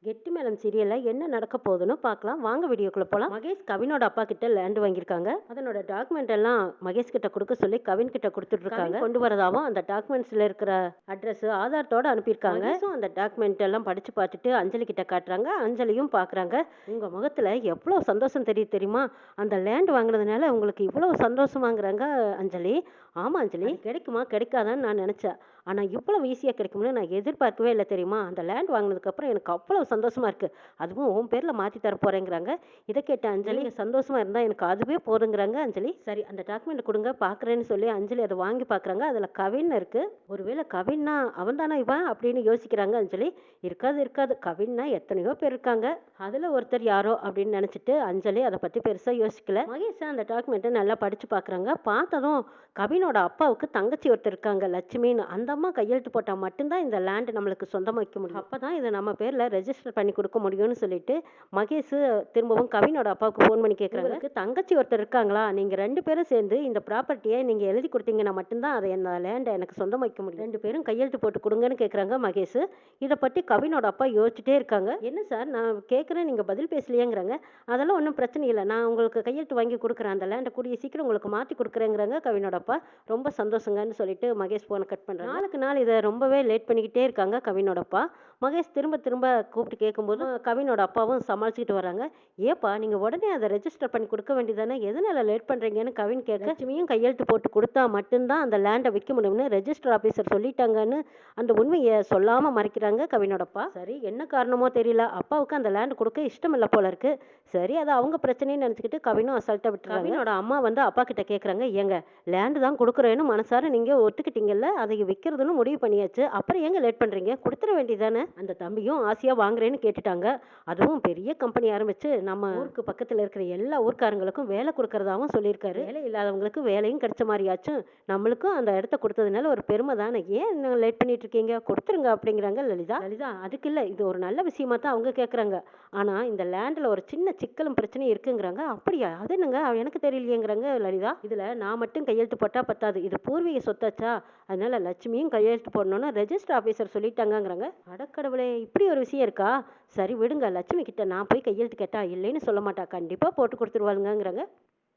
கெட்டி மேளம் சீரியல்ல என்ன நடக்க போகுதுன்னு பார்க்கலாம். வாங்க வீடியோக்குள்ள போலாம். மகேஷ் கவினோட அப்பா கிட்ட லேண்ட் வாங்கியிருக்காங்க. அதனோட டாக்குமெண்ட் எல்லாம் மகேஷ் கிட்ட கொடுக்க சொல்லி கவின் கிட்ட கொடுத்துட்டு இருக்காங்க. கொண்டு வரதாவும் அந்த டாக்குமெண்ட்ஸ்ல இருக்கிற அட்ரஸ் ஆதாரத்தோட அனுப்பியிருக்காங்க. அந்த டாக்குமெண்ட் எல்லாம் படிச்சு பார்த்துட்டு அஞ்சலி கிட்ட காட்டுறாங்க. அஞ்சலியும் பாக்குறாங்க. உங்க முகத்துல எவ்வளவு சந்தோஷம் தெரியுமா? அந்த லேண்ட் வாங்கினதுனால உங்களுக்கு இவ்வளவு சந்தோஷமாங்கிறாங்க அஞ்சலி. ஆமா அஞ்சலி, கிடைக்குமா கிடைக்காதான்னு நான் நினைச்சேன். ஆனா இவ்வளவு ஈஸியா கிடைக்கும்னு நான் எதிர்பார்க்கவே இல்லை தெரியுமா? அந்த லேண்ட் வாங்கினதுக்கு அப்புறம் எனக்கு அவ்வளவு சந்தோஷமா இருக்கு. அதுவும் உன் பேர்ல மாத்தி தர போறேங்கிறாங்க. இதை கேட்ட அஞ்சலி, சந்தோஷமா இருந்தா எனக்கு அதுவே போதுங்கிறாங்க அஞ்சலி. சரி, அந்த டாக்குமெண்ட் கொடுங்க பாக்குறேன்னு சொல்லி அஞ்சலி அதை வாங்கி பாக்குறாங்க. அதுல கவின் இருக்கு. ஒருவேளை கவின்னா அவன் தானே இவன் அப்படின்னு யோசிக்கிறாங்க அஞ்சலி. இருக்காது இருக்காது, கவின்னா எத்தனையோ பேர் இருக்காங்க, அதுல ஒருத்தர் யாரோ அப்படின்னு நினைச்சிட்டு அஞ்சலி அதை பத்தி பெருசா யோசிக்கல. மகேஷ் அந்த டாக்குமெண்ட்டை நல்லா படிச்சு பாக்குறாங்க. பார்த்ததும் கவினோட அப்பாவுக்கு தங்கச்சி ஒருத்தர் இருக்காங்க லட்சுமின்னு. அந்த அம்மா கையெழுத்து போட்டா மட்டும்தான் இந்த லேண்ட் நம்மளுக்கு சொந்தமா வைக்க முடியும். அப்பதான் இதை நம்ம பேர்ல ரெஜிஸ்டர் பண்ணி கொடுக்க முடியும்னு சொல்லிட்டு மகேஷ் திரும்பவும் கவினோட அப்பாவுக்கு ஃபோன் பண்ணி கேட்குறாங்க. தங்கச்சி ஒருத்தர் இருக்காங்களா, நீங்க ரெண்டு பேரும் சேர்ந்து இந்த ப்ராப்பர்ட்டியை நீங்க எழுதி கொடுத்தீங்கன்னா மட்டும்தான் அதை என்ன லேண்டை எனக்கு சொந்தம் வைக்க முடியும். ரெண்டு பேரும் கையெழுத்து போட்டு கொடுங்கன்னு கேட்குறாங்க மகேஷ். இதை பற்றி கவினோட அப்பா யோசிச்சுட்டே இருக்காங்க. என்ன சார் நான் கேட்குறேன், நீங்க பதில் பேசலையேங்கிறாங்க. அதெல்லாம் ஒன்றும் பிரச்சனை இல்லை, நான் உங்களுக்கு கையெழுத்து வாங்கி கொடுக்குறேன், அந்த லேண்டை கூடிய சீக்கிரம் உங்களுக்கு மாற்றி கொடுக்குறேங்கிறாங்க கவினோட அப்பா. ரொம்ப சந்தோஷங்கன்னு சொல்லிட்டு மகேஷ் போனை கட் பண்ணுறாங்க. நாளுக்கு நாள் இதை ரொம்பவே லேட் பண்ணிக்கிட்டே இருக்காங்க கவினோட அப்பா. மகேஷ் திரும்ப திரும்ப கூப்பிட்டு கேட்கும்போது கவினோட அப்பாவும் சமாளிச்சுக்கிட்டு வராங்க. ஏப்பா நீங்க உடனே அதை ரெஜிஸ்டர் பண்ணி கொடுக்க வேண்டியதானே, எதனால லேட் பண்றீங்கன்னு கவின் கேட்க, லட்சுமியும் கையெழுத்து போட்டு கொடுத்தா மட்டும்தான் அந்த லேண்டை விற்க முடியும்னு ரெஜிஸ்டர் ஆபீசர் சொல்லிட்டாங்கன்னு அந்த உண்மையை சொல்லாம மறைக்கிறாங்க கவினோட அப்பா. சரி, என்ன காரணமோ தெரியல, அப்பாவுக்கு அந்த லேண்ட் கொடுக்க இஷ்டம் இல்லை போல இருக்கு. சரி, அது அவங்க பிரச்சனைன்னு நினைச்சுக்கிட்டு கவினும் அசால்ட்டா விட்டுறாங்க. கவினோட அம்மா வந்து அப்பா கிட்ட கேட்குறாங்க, ஏங்க லேண்டு தான் கொடுக்குறேன்னு மனசார நீங்க ஒத்துக்கிட்டீங்கல்ல, அதை விற்கிறதுன்னு முடிவு பண்ணியாச்சு, அப்புறம் ஏங்க லேட் பண்றீங்க, கொடுத்துட வேண்டியதானே. அந்த தம்பியும் ஆசையா வாங்குறேன்னு கேட்டுட்டாங்க. அதுவும் பெரிய கம்பெனி ஆரம்பிச்சு நம்ம ஊருக்கு பக்கத்துல இருக்கிற எல்லா ஊர்க்காரங்களுக்கும் வேலை கொடுக்கறதாவும் சொல்லியிருக்காரு. வேலை இல்லாதவங்களுக்கு வேலையும் கிடைச்ச மாதிரியாச்சும் நம்மளுக்கும் அந்த இடத்த கொடுத்ததுனால ஒரு பெருமை தானே, ஏன் இன்னும் லேட் பண்ணிட்டு இருக்கீங்க, கொடுத்துருங்க அப்படிங்கிறாங்க லலிதா. லலிதா, அதுக்கு இல்லை, இது ஒரு நல்ல விஷயமா தான் அவங்க கேட்குறாங்க. ஆனா இந்த லேண்ட்ல ஒரு சின்ன சிக்கலும் பிரச்சனையும் இருக்குங்கிறாங்க. அப்படியா, அது என்னங்க எனக்கு தெரியலையேங்கிறாங்க லலிதா. இதுல நான் மட்டும் கையெழுத்து போட்டா பத்தாது, இது பூர்வீக சொத்தாச்சா, அதனால லட்சுமியும் கையெழுத்து போடணும்னு ரெஜிஸ்டர் ஆபீசர் சொல்லிட்டாங்கிறாங்க. அடக்கடவுளே, இப்படி ஒரு விஷயம் இருக்கா. சரி விடுங்க, லட்சுமி கிட்ட நான் போய் கையெழுத்து கேட்டா இல்லைன்னு சொல்ல மாட்டா, கண்டிப்பா போட்டு கொடுத்துருவாங்கிறாங்க.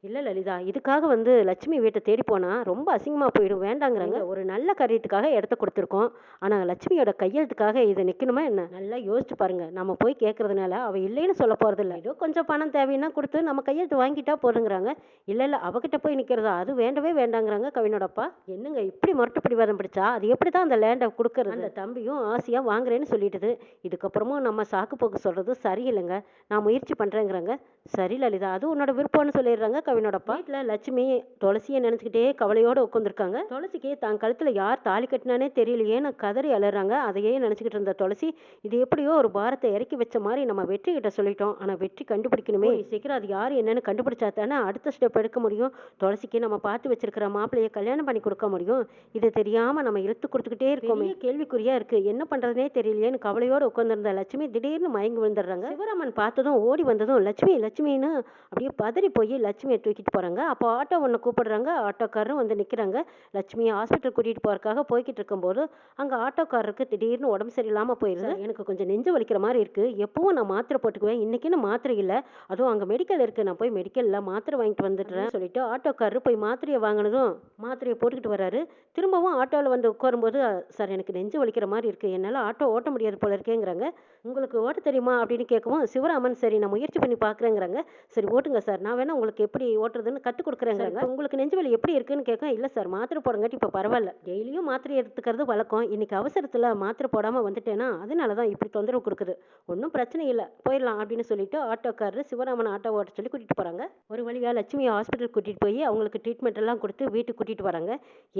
இல்ல லலிதா, இதுக்காக வந்து லட்சுமி வீட்டை தேடி போனா ரொம்ப அசிங்கமா போயிடும், வேண்டாங்கிறாங்க. ஒரு நல்ல காரியத்துக்காக இடத்த கொடுத்துருக்கோம், ஆனா லட்சுமியோட கையெழுத்துக்காக இதை நிக்கணுமா என்ன, நல்லா யோசிச்சு பாருங்க. நம்ம போய் கேட்கறதுனால அவ இல்லைன்னு சொல்ல போறது இல்லை, ஏதோ கொஞ்சம் பணம் தேவைன்னா கொடுத்து நம்ம கையெழுத்து வாங்கிட்டா போதுங்கிறாங்க. இல்ல இல்ல, அவகிட்ட போய் நிக்கிறதா, அது வேண்டவே வேண்டாங்கிறாங்க கவினோடப்பா. என்னங்க இப்படி முரட்டு பிடிவாதம் பிடிச்சா அது எப்படிதான் அந்த லேண்டை கொடுக்கறது. அந்த தம்பியும் ஆசையா வாங்குறேன்னு சொல்லிட்டுது, இதுக்கப்புறமும் நம்ம சாக்கு போக்கு சொல்றது சரியில்லைங்க, நான் முயற்சி பண்றேங்கிறாங்க. சரி லலிதா, அது உன்னோட விருப்பம்னு சொல்லிடுறாங்க கவினோடப்பா. வீட்டில் லட்சுமி துளசியை நினைச்சுக்கிட்டே கவலையோட உட்காந்துருக்காங்க. துளசிக்கு தான் கழுத்துல யார் தாலி கட்டினானே தெரியலையேன்னு கதறி அலறாங்க. அதையே நினைச்சுக்கிட்டு இருந்த துளசி, இது எப்படியோ ஒரு பாரத்தை இறக்கி வச்ச மாதிரி நம்ம வெற்றி கிட்ட சொல்லிட்டோம், ஆனா வெற்றி கண்டுபிடிக்கணுமே, சீக்கிரம் அது யாரு என்னன்னு கண்டுபிடிச்சா தானே அடுத்த ஸ்டெப் எடுக்க முடியும். துளசிக்கு நம்ம பார்த்து வச்சிருக்கிற மாப்பிள்ளைய கல்யாணம் பண்ணி கொடுக்க முடியும். இது தெரியாம நம்ம இழுத்து கொடுத்துக்கிட்டே இருக்கோமே, கேள்விக்குறியா இருக்கு, என்ன பண்றதுனே தெரியலையேன்னு கவலையோட உட்காந்துருந்த லட்சுமி திடீர்னு மயங்கி விழுந்துடுறாங்க. சிவராமன் பார்த்ததும் ஓடி வந்ததும் லட்சுமி லட்சுமின்னு அப்படியே பதறி போய் லட்சுமியை தூக்கிட்டு போறாங்க. அப்போ ஆட்டோ ஒன்று கூப்பிடுறாங்க. ஆட்டோக்காரரும் வந்து நிற்கிறாங்க. லட்சுமியை ஹாஸ்பிட்டல் கூட்டிகிட்டு போகிறதுக்காக போய்கிட்டு இருக்கும்போது அங்கே ஆட்டோக்காரருக்கு திடீர்னு உடம்பு சரியில்லாமல் போயிடுது. எனக்கு கொஞ்சம் நெஞ்சு வலிக்கிற மாதிரி இருக்குது, எப்பவும் நான் மாத்திரை போட்டுக்குவேன், இன்றைக்கின்னு மாத்திரை இல்லை, அதுவும் அங்கே மெடிக்கல் இருக்குது, நான் போய் மெடிக்கலில் மாத்திரை வாங்கிட்டு வந்துடுறேன் சொல்லிட்டு ஆட்டோக்காரர் போய் மாத்திரையை வாங்கினதும் மாத்திரையை போட்டுக்கிட்டு வராரு. திரும்பவும் ஆட்டோவில் வந்து உட்காரும்போது, சார் எனக்கு நெஞ்சு வலிக்கிற மாதிரி இருக்குது, என்னால் ஆட்டோ ஓட்ட முடியாது போல இருக்கேங்கிறாங்க. உங்களுக்கு ஓட்ட தெரியுமா அப்படின்னு கேட்கவும் சிவராமன், சரி நான் முயற்சி பண்ணி பார்க்குறேங்கிறாங்க. சரி ஓட்டுங்க சார், நான் வேணா உங்களுக்கு எப்படி ஓட்டுறதுன்னு கற்றுக் கொடுக்குறேங்கிறாங்க. உங்களுக்கு நெஞ்சு வலி எப்படி இருக்குன்னு கேட்க, இல்லை சார் மாத்திரை போடங்காட்டி இப்போ பரவாயில்ல, டெய்லியும் மாத்திரை எடுத்துக்கிறது வழக்கம், இன்னைக்கு அவசரத்தில் மாத்திரை போடாமல் வந்துட்டேன்னா அதனால தான் இப்படி தொந்தரவு கொடுக்குது, ஒன்றும் பிரச்சனை இல்லை போயிடலாம் அப்படின்னு சொல்லிட்டு ஆட்டோக்காரர் சிவராமன் ஆட்டோ ஓட்ட சொல்லி கூட்டிகிட்டு போகிறாங்க. ஒரு வழியாக லட்சுமியை ஹாஸ்பிட்டல் கூட்டிகிட்டு போய் அவங்களுக்கு ட்ரீட்மெண்ட் எல்லாம் கொடுத்து வீட்டுக்கு கூட்டிகிட்டு வராங்க.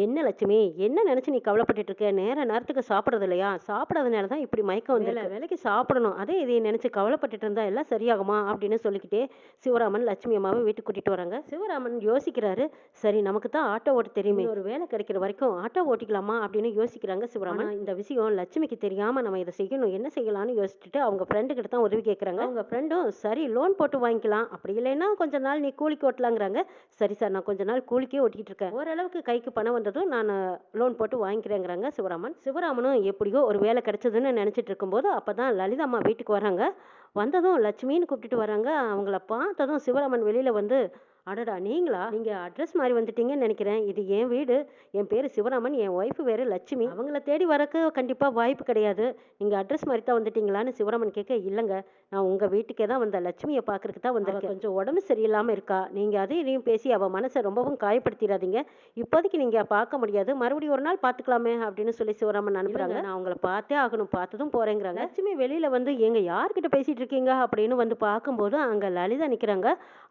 என்ன லட்சுமி, என்ன நினச்சி நீ கவலைப்பட்டு இருக்க, நேரத்துக்கு சாப்பிட்றது இல்லையா, சாப்பிட்றதுனால தான் இப்படி மயக்கம் வந்து, வேலைக்கு சாப்பிடணும், அதே இதை நினச்சி கவலைப்பட்டுட்டு இருந்தா எல்லாம் சரியாகுமா அப்படின்னு சொல்லிக்கிட்டே சிவராமன் லட்சுமி அம்மாவை வீட்டுக்கு கூட்டிகிட்டு வராங்க. வராங்க. சிவராமன் யோசிக்கிறாரு, சரி நமக்கு தான் ஆட்டோ ஓட்ட தெரியுமே, ஒரு வேலை கிடைக்கிற வரைக்கும் ஆட்டோ ஓட்டிக்கலாமா அப்படின்னு யோசிக்கிறாங்க சிவராமன். இந்த விஷயம் லட்சுமிக்கு தெரியாம நம்ம இதை செய்யணும், என்ன செய்யலாம்னு யோசிச்சுட்டு அவங்க ஃப்ரெண்டு கிட்ட தான் உதவி கேட்கறாங்க. அவங்க ஃப்ரெண்டும் சரி லோன் போட்டு வாங்கிக்கலாம், அப்படி இல்லைன்னா கொஞ்ச நாள் நீ கூலிக்கு ஓட்டலாங்கிறாங்க. சரி சார், நான் கொஞ்ச நாள் கூலிக்கே ஓட்டிக்கிட்டு இருக்கேன், ஓரளவுக்கு கைக்கு பணம் வந்ததும் நான் லோன் போட்டு வாங்கிக்கிறேங்கிறாங்க சிவராமன். சிவராமனும் எப்படியோ ஒரு வேலை கிடைச்சதுன்னு நினைச்சிட்டு இருக்கும்போது அப்பதான் லலிதா அம்மா வீட்டுக்கு வராங்க. வந்ததும் லட்சுமின்னு கூப்பிட்டுட்டு வராங்க. அவங்கள பார்த்ததும் சிவராமன் வெளியில வந்து, அடடா நீங்களா, நீங்க அட்ரஸ் மாதிரி வந்துட்டீங்கன்னு நினைக்கிறேன், இது என் வீடு, என் பேரு சிவராமன், என் ஒய்ஃப் வேறு லட்சுமி, அவங்கள தேடி வரக்கு கண்டிப்பா வாய்ப்பு கிடையாது, நீங்க அட்ரஸ் மாதிரி தான் வந்துட்டீங்களான்னு சிவராமன் கேட்க, இல்லைங்க நான் உங்க வீட்டுக்கே தான் வந்த, லட்சுமியை பார்க்கறதுக்கு தான் வந்திருக்கேன், கொஞ்சம் உடம்பு சரியில்லாம இருக்கா, நீங்க அதையும் இதையும் பேசி அவ மனசை ரொம்பவும் காயப்படுத்திடாதீங்க, இப்போதைக்கு நீங்க பார்க்க முடியாது, மறுபடியும் ஒரு நாள் பார்த்துக்கலாமே அப்படின்னு சொல்லி சிவராமன் அனுப்புறாங்க. நான் அவங்கள பார்த்தே ஆகணும், பார்த்ததும் போறேங்கிறாங்க. லட்சுமி வெளியில வந்து எங்க யார்கிட்ட பேசிட்டு இருக்கீங்க அப்படின்னு வந்து பார்க்கும்போது அங்க லலிதா நிக்கிறாங்க.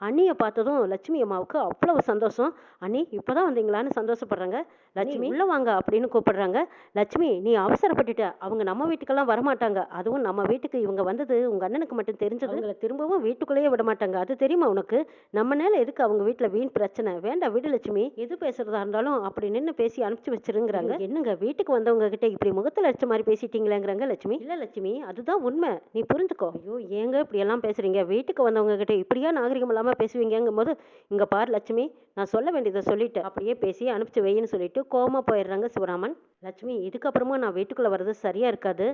அண்ணியை பார்த்ததும் லட்சுமி அம்மாவுக்கு அவ்வளவு சந்தோஷம். அண்ணி இப்பதான் வந்தீங்களான்னு சந்தோஷப்படுறாங்க. லட்சுமி உள்ள வாங்க அப்படின்னு கூப்பிடுறாங்க. லட்சுமி நீ அவசரப்பட்டுட்ட, அவங்க நம்ம வீட்டுக்கெல்லாம் வரமாட்டாங்க, அதுவும் நம்ம வீட்டுக்கு இவங்க வந்தது உங்க அண்ணனுக்கு மட்டும் தெரிஞ்சது அவங்கள திரும்பவும் வீட்டுக்குள்ளேயே விட மாட்டாங்க, அது தெரியுமா உனக்கு, நம்ம மேல எதுக்கு அவங்க வீட்டுல வீண் பிரச்சனை, வேண்டாம் விடு லட்சுமி, எது பேசுறதா இருந்தாலும் அப்படி நின்று பேசி அனுப்பிச்சு வச்சிருங்கிறாங்க. என்னங்க வீட்டுக்கு வந்தவங்க கிட்ட இப்படி முகத்துல அடிச்ச மாதிரி பேசிட்டீங்களேங்கிறாங்க லட்சுமி. இல்ல லட்சுமி அதுதான் உண்மை, நீ புரிஞ்சுக்கோ. ஐயோ ஏங்க இப்படி எல்லாம் பேசுறீங்க, வீட்டுக்கு வந்தவங்க கிட்ட இப்படியா நாகரிகம் இல்லாம பேசுவீங்கும் போது, இங்க பார் லட்சுமி நான் சொல்ல வேண்டியதை சொல்லிட்டு அப்படியே பேசி அனுப்பிச்சு வைன்னு சொல்லிட்டு கோவமா போயிடுறாங்க சிவராமன். லட்சுமி இதுக்கப்புறமா நான் வீட்டுக்குள்ள வர்றது சரியா இருக்காது,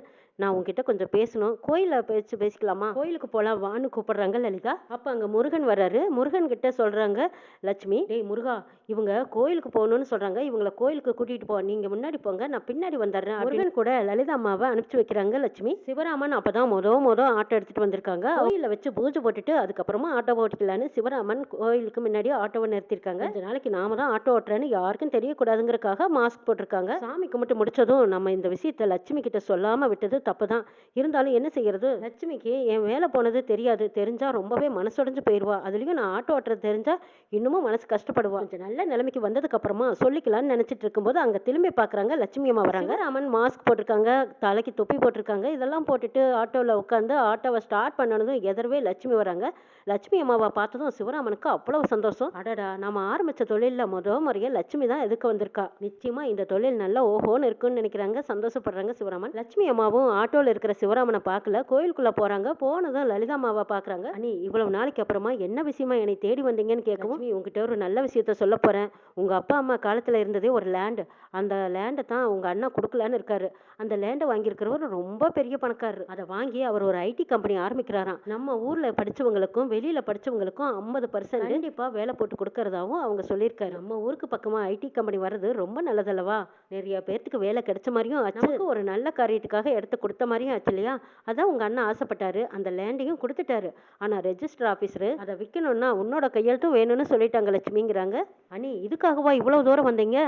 நான் உங்ககிட்ட கொஞ்சம் பேசணும், கோயில பேசிக்கலாமா, கோயிலுக்கு போலாம் வான்னு கூப்பிடுறாங்க லலிதா. அப்ப அங்க முருகன் வர்றாரு. முருகன் கிட்ட சொல்றாங்க லட்சுமி, டேய் முருகா இவங்க கோயிலுக்கு போகணும்னு சொல்றாங்க, இவங்கள கோயிலுக்கு கூட்டிட்டு போ, நீங்க முன்னாடி போங்க நான் பின்னாடி வந்துடுறேன். முருகன் கூட லலிதா அம்மாவை அனுப்பிச்சு வைக்கிறாங்க லட்சுமி. சிவராமன் அப்பதான் மொத ஆட்டோ எடுத்துட்டு வந்திருக்காங்க. கோயில வச்சு பூஜை போட்டுட்டு அதுக்கப்புறமா ஆட்டோ ஓட்டிக்கலான்னு சிவராமன் கோயிலுக்கு முன்னாடி ஆட்டோவை நிறுத்திருக்காங்க. கொஞ்ச நாளைக்கு நாம தான் ஆட்டோ ஓட்டுறேன்னு யாருக்கும் தெரியக்கூடாதுங்கிறதுக்காக மாஸ்க் போட்டிருக்காங்க. சாமி கும்பிட்டு முடிச்சதும் நம்ம இந்த விஷயத்த லட்சுமி கிட்ட சொல்லாம விட்டது தப்பு தான், இருந்தாலும் என்ன செய்யறது, லட்சுமிக்கு என் வேலை போனது தெரியாது, தெரிஞ்சா ரொம்பவே மனசுடைஞ்சு போயிடுவா, அதுலயும் நான் ஆட்டோ ஓட்டுறது தெரிஞ்சா இன்னமும் மனசு கஷ்டப்படுவா, கொஞ்சம் நல்ல நிலைமைக்கு வந்ததுக்கு அப்புறமா சொல்லிக்கலாம்னு நினைச்சிட்டு இருக்கும்போது அங்க திரும்பி பாக்குறாங்க லட்சுமி அம்மா வராங்க. ராமன் மாஸ்க் போட்டிருக்காங்க, தலைக்கு தொப்பி போட்டிருக்காங்க, இதெல்லாம் போட்டுட்டு ஆட்டோல உட்காந்து ஆட்டோவை ஸ்டார்ட் பண்ணனதும் எதிரவே லட்சுமி வராங்க. லட்சுமி அம்மாவை பார்த்ததும் சிவராமனுக்கு அவ்வளவு சந்தோஷம். அடடா நாம ஆரம்பிச்ச தொழில முறையா லட்சுமி தான் எதுக்கு வந்திருக்கா, நிச்சயமா இந்த தொழில் நல்லா ஓஹோன்னு இருக்குன்னு நினைக்கிறாங்க, சந்தோஷப்படுறாங்க சிவராமன். லட்சுமி அம்மாவும் ஆட்டோல இருக்கிற சிவராமனை பார்க்கல, கோயிலுக்குள்ள போறாங்க. போனதும் லலிதா அம்மாவை பாக்குறாங்க. அண்ணி இவ்வளவு நாளைக்கு அப்புறமா என்ன விஷயமா என்னை தேடி வந்தீங்கன்னு கேட்கவும், உங்ககிட்ட ஒரு நல்ல விஷயத்த சொல்ல போறேன், உங்க அப்பா அம்மா காலத்துல இருந்ததே ஒரு லேண்ட், அந்த லேண்டை தான் உங்க அண்ணா கொடுக்கலான்னு இருக்காரு, அந்த லேண்டை வாங்கியிருக்கிறவர் ரொம்ப பெரிய பணக்காரர், அதை வாங்கி அவர் ஒரு ஐடி கம்பெனி ஆரம்பிக்கிறாராம், நம்ம ஊர்ல படிச்சவங்களுக்கும் வெளியில படிச்சவங்களுக்கும் 50% கண்டிப்பா வேலை போட்டு கொடுக்கறதாவும் அவங்க சொல்லியிருக்காரு. நம்ம ஊருக்கு பக்கமா ஐடி கம்பெனி வர்றது ரொம்ப நல்லதல்லவா, நிறைய பேர்த்துக்கு வேலை கிடைச்ச மாதிரியும் ஆச்சு, நமக்கு ஒரு நல்ல காரியத்துக்காக எடுத்து கொடுத்த மாதிரியும் ஆச்சு இல்லையா, அதான் உங்க அண்ணா ஆசைப்பட்டாரு, அந்த லேண்டையும் கொடுத்துட்டாரு, ஆனா ரெஜிஸ்டர் ஆபீசர் அதை விற்கணும்னா உன்னோட கையெழுத்தும் வேணும்னு சொல்லிட்டாங்க லட்சுமிங்கிறாங்க. அண்ணி இதுக்காகவா இவ்வளவு தூரம் வந்தீங்க,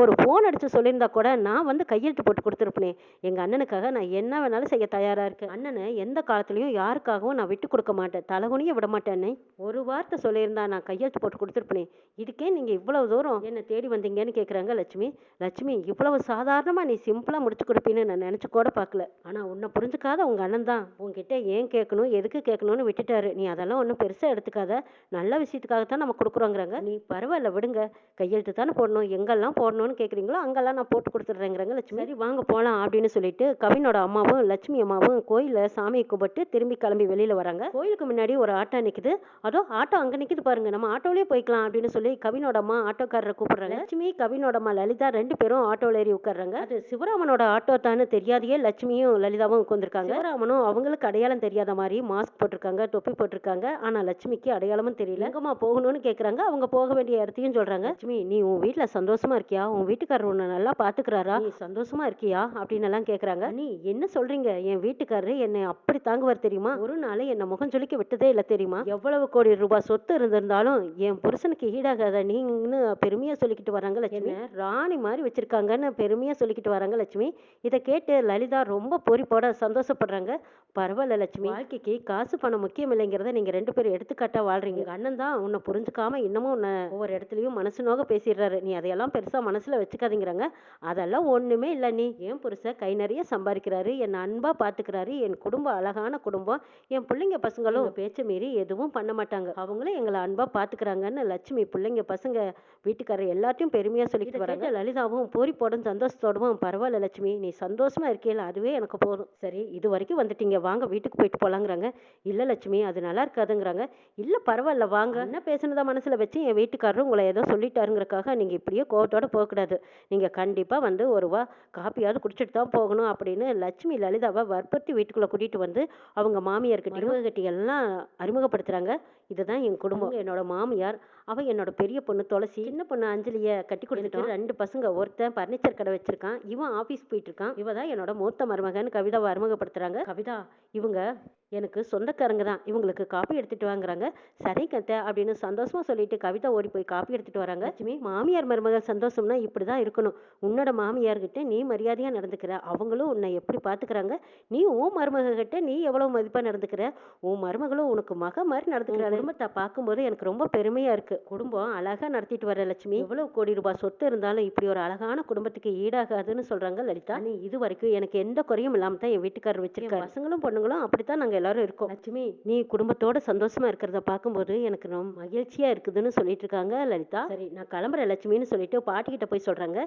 ஒரு போன் அடிச்சு சொல்லியிருந்தா கூட நான் வந்து கையெழுத்து போட்டு கொடுத்துருப்பேனே, எங்க அண்ணனுக்காக நான் என்ன வேணாலும் செய்ய தயாரா இருக்கேன், அண்ணனை எந்த காலத்துலயும் யாருக்காகவும் நான் விட்டு கொடுக்க மாட்டேன், தலகுனிய விட மாட்டேன்னு ஒரு வார்த்தை சொல்லியிருந்தா நான் கையெழுத்து போட்டு கொடுத்துருப்பேனே, இதுக்கே நீங்க இவ்வளவு தூரம் என்ன தேடி வந்தீங்கன்னு கேக்குறாங்க லட்சுமி. லட்சுமி இவ்வளவு சாதாரணமா நீ சிம்பிளா முடிச்சு கொடுப்பீன்னு நான் நினைச்சு கூட பார்க்கல, ஆனா உன்னை புரிஞ்சுக்காத உங்க அண்ணன் தான் உன்கிட்ட ஏன் கேட்கணும் எதுக்கு கேட்கணும்னு விட்டுட்டாரு, நீ அதெல்லாம் ஒன்றும் பெருசா எடுத்துக்காத, நல்ல விஷயத்துக்காகத்தான் நம்ம கொடுக்குறோங்கிறாங்க. நீ பரவாயில்ல விடுங்க, கையெழுத்து தானே போடணும், எங்கெல்லாம் போடணும்னு கேட்குறீங்களோ அங்கெல்லாம் நான் போட்டு கொடுத்துட்றேங்கிறாங்க லட்சுமி. சரி வாங்க போகலாம் அப்படின்னு சொல்லிட்டு கவினோட அம்மாவும் லட்சுமி அம்மாவும் கோயிலில் சாமியை கும்பிட்டு திரும்பி கிளம்பி வெளியில் வராங்க. கோயிலுக்கு முன்னாடி ஒரு ஆட்டோ நிற்குது, அதோ ஆட்டோ அங்கே நிற்குது பாருங்க, நம்ம ஆட்டோலேயே போய்க்கலாம் அப்படின்னு சொல்லி கவினோட அம்மா ஆட்டோக்காரரை கூப்பிடுறாங்க. லட்சுமி கவினோட அம்மா லலிதா 2 பேரும் ஆட்டோவில் ஏறி உட்கார்றாங்க. அது சிவராமனோட ஆட்டோ தானே தெரியாதையே லட்சுமியும் லலிதாவும் உட்காந்துருக்காங்க. சிவராமனும் அவங்களுக்கு அடையாளம் தெரியாத மாதிரி மாஸ்க் போட்டிருக்காங்க, தொப்பி போட்டிருக்காங்க, ஆனா லட்சுமிக்கு அடையாளமும் தெரியல. எங்கம்மா போகணும்னு கேட்குறாங்க. அவங்க போக வேண்டிய இடத்தையும் சொல்றாங்க. லட்சுமி நீ உன் வீட்டில் சந்தோஷமா இருக்கியா, உன் வீட்டுக்காரர் உன்னை நல்லா பாத்துக்கிறாரா, நீ சந்தோஷமா இருக்கியா அப்படின்னு எல்லாம் கேக்குறாங்க. நீ என்ன சொல்றீங்க, என் வீட்டுக்காரரு என்னை அப்படி தாங்குவார் தெரியுமா, ஒரு நாள் என்ன முகம் சொல்லிக்க விட்டதே இல்லை தெரியுமா, எவ்வளவு கோடி ரூபாய் சொத்து இருந்திருந்தாலும் என் புருஷனுக்கு ஈடாகாத நீங்கன்னு பெருமையா சொல்லிக்கிட்டு வராங்க லட்சுமி, ராணி மாதிரி வச்சிருக்காங்கன்னு பெருமையா சொல்லிக்கிட்டு வராங்க லட்சுமி. இதை கேட்டு லலிதா ரொம்ப பூரி போட சந்தோஷப்படுறாங்க. பரவாயில்ல லட்சுமி, வாழ்க்கைக்கு காசு பணம் முக்கியம் இல்லைங்கிறத நீங்க 2 பேரும் எடுத்துக்காட்டா வாழ்றீங்க. உங்க அண்ணன் தான் உன்னை புரிஞ்சுக்காம இன்னமும் உன்னை ஒவ்வொரு இடத்துலயும் மனசு நோக பேசிடுறாரு. நீ அதையெல்லாம் பெருசா மனசுல வச்சுக்காதீங்கிறாங்க. அதெல்லாம் ஒண்ணுமே இல்ல நீ. என் புருஷன் கை நிறைய சம்பாதிக்கிறாரு, என்னை அன்பா பாத்துக்கிறாரு, என் குடும்பம் அழகான குடும்பம், என் பிள்ளைங்க பசங்களும் பேச்ச மீறி எதுவும் பண்ண மாட்டாங்க. அவங்களும் எங்களை அன்பா பாத்துக்கிறாங்கன்னு லட்சுமி பிள்ளைங்க பசங்க வீட்டுக்காரர் எல்லாத்தையும் பெருமையா சொல்லிட்டு வராங்க. லலிதாவும் பூரி போடும் சந்தோஷத்தோடவும், பரவாயில்ல லட்சுமி, நீ சந்தோஷமா இருக்கீல, அதுவே எனக்கு போதும். சரி, இது வரைக்கும் வந்துட்டீங்க, வாங்க வீட்டுக்கு போயிட்டு போலாங்கிறாங்க. இல்ல லட்சுமி, அது நல்லா இருக்காதுங்கிறாங்க. இல்ல பரவாயில்ல வாங்க, என்ன பேசுனதா மனசுல வச்சு என் வீட்டுக்காரரும் உங்களை ஏதோ சொல்லிட்டாருங்கிறக்காக நீங்க இப்படியே கோவத்தோட போகக்கூடாது. நீங்க கண்டிப்பா வந்து ஒரு காப்பியாவது குடிச்சிட்டு தான் போகணும் அப்படின்னு லட்சுமி லலிதாவை வற்புறுத்தி வீட்டுக்குள்ள கூட்டிட்டு வந்து அவங்க மாமியார்கிட்ட எல்லாம் அறிமுகப்படுத்துறாங்க. இதுதான் என் குடும்பம், என்னோட மாமியார், அவ என்னோட பெரிய பொண்ணு துளசி, சின்ன பொண்ணு அஞ்சலிய கட்டி கொடுத்துட்டோம். 2 பசங்க, ஒருத்தன் பர்னிச்சர் கடை வச்சிருக்கான், இவன் ஆபீஸ் போயிட்டு இருக்கான். இவ தான் என்னோட மூத்த மருமகன் கவிதாவை அறிமுகப்படுத்துறாங்க. கவிதா, இவங்க எனக்கு சொந்தக்காரங்க தான், இவங்களுக்கு காப்பி எடுத்துட்டு வாங்குறாங்க. சரி கத்த அப்படின்னு சந்தோஷமா சொல்லிட்டு கவிதா ஓடி போய் காப்பி எடுத்துட்டு வராங்க. லட்சுமி, மாமியார் மருமகள் சந்தோஷம்னா இப்படிதான் இருக்கணும். உன்னோட மாமியார்கிட்ட நீ மரியாதையா நடந்துக்கிற, அவங்களும் உன்னை எப்படி பாத்துக்கிறாங்க, நீ உன் மருமக கிட்ட நீ எவ்வளவு மதிப்பா நடந்துக்கிற, உன் மருமகளும் உனக்கு மக மாதிரி நடந்துக்கிற. குடும்பத்தை பார்க்கும்போது எனக்கு ரொம்ப பெருமையா இருக்கு. குடும்பம் அழகா நடத்திட்டு வர லட்சுமி. எவ்வளவு கோடி ரூபாய் சொத்து இருந்தாலும் இப்படி ஒரு அழகான குடும்பத்துக்கு ஈடாகாதுன்னு சொல்றாங்க லலிதா. நீ இது வரைக்கும் எனக்கு எந்த குறையும் இல்லாம தான் என் வீட்டுக்காரர் வச்சிருக்காரு. பசங்களும் பொண்ணுங்களும் அப்படித்தான் நாங்க எல்லாரும் இருக்கோம். லட்சுமி, நீ குடும்பத்தோட சந்தோஷமா இருக்கிறத பார்க்கும்போது எனக்கு ரொம்ப மகிழ்ச்சியா இருக்குதுன்னு சொல்லிட்டு இருக்காங்க லலிதா. சரி, நான் கிளம்புறேன் லட்சுமின்னு சொல்லிட்டு பாட்டி கிட்ட போய் சொல்றாங்க.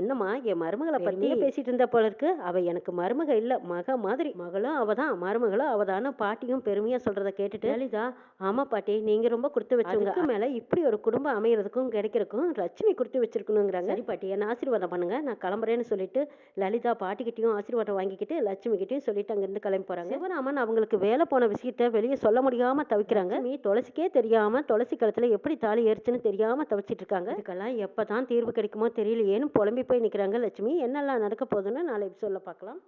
என்னம்மா, என் மருமகளை பத்தி பேசிட்டு இருந்த போல இருக்கு, அவ எனக்கு மருமக இல்ல, மக மாதிரி, மகளும் அவதான் மருமகளும் அவதான பாட்டியும் பெருமையா சொல்றத கேட்டுட்டு லலிதா, ஆமா பாட்டி, நீங்க ரொம்ப கொடுத்து வச்சவங்க, மேல இப்படி ஒரு குடும்பம் அமையறதுக்கும் கிடைக்கிறதுக்கும் லட்சுமி கொடுத்து வச்சிருக்கணுங்கிறாங்க. சரி பாட்டி, என்ன ஆசீர்வாதம் பண்ணுங்க, நான் கிளம்புறேன்னு சொல்லிட்டு லலிதா பாட்டிக்கிட்டையும் ஆசீர்வாதம் வாங்கிக்கிட்டு லட்சுமி கிட்டையும் சொல்லிட்டு அங்கிருந்து கிளம்பி போறாங்க. சிவராமன் அவங்களுக்கு வேலை போன விஷயத்த வெளியே சொல்ல முடியாம தவிக்கிறாங்க. நீ துளசிக்கே தெரியாம துளசி கழுத்துல எப்படி தாலி ஏறிச்சுன்னு தெரியாம தவிச்சிட்டு இருக்காங்க. இதுக்கெல்லாம் எப்பதான் தீர்வு கிடைக்குமோ தெரியலையேன்னு புலம்பி போய் நிக்கிறாங்க லட்சுமி. என்னெல்லாம் நடக்க போகுதுன்னு நாளை சொல்ல பார்க்கலாம்.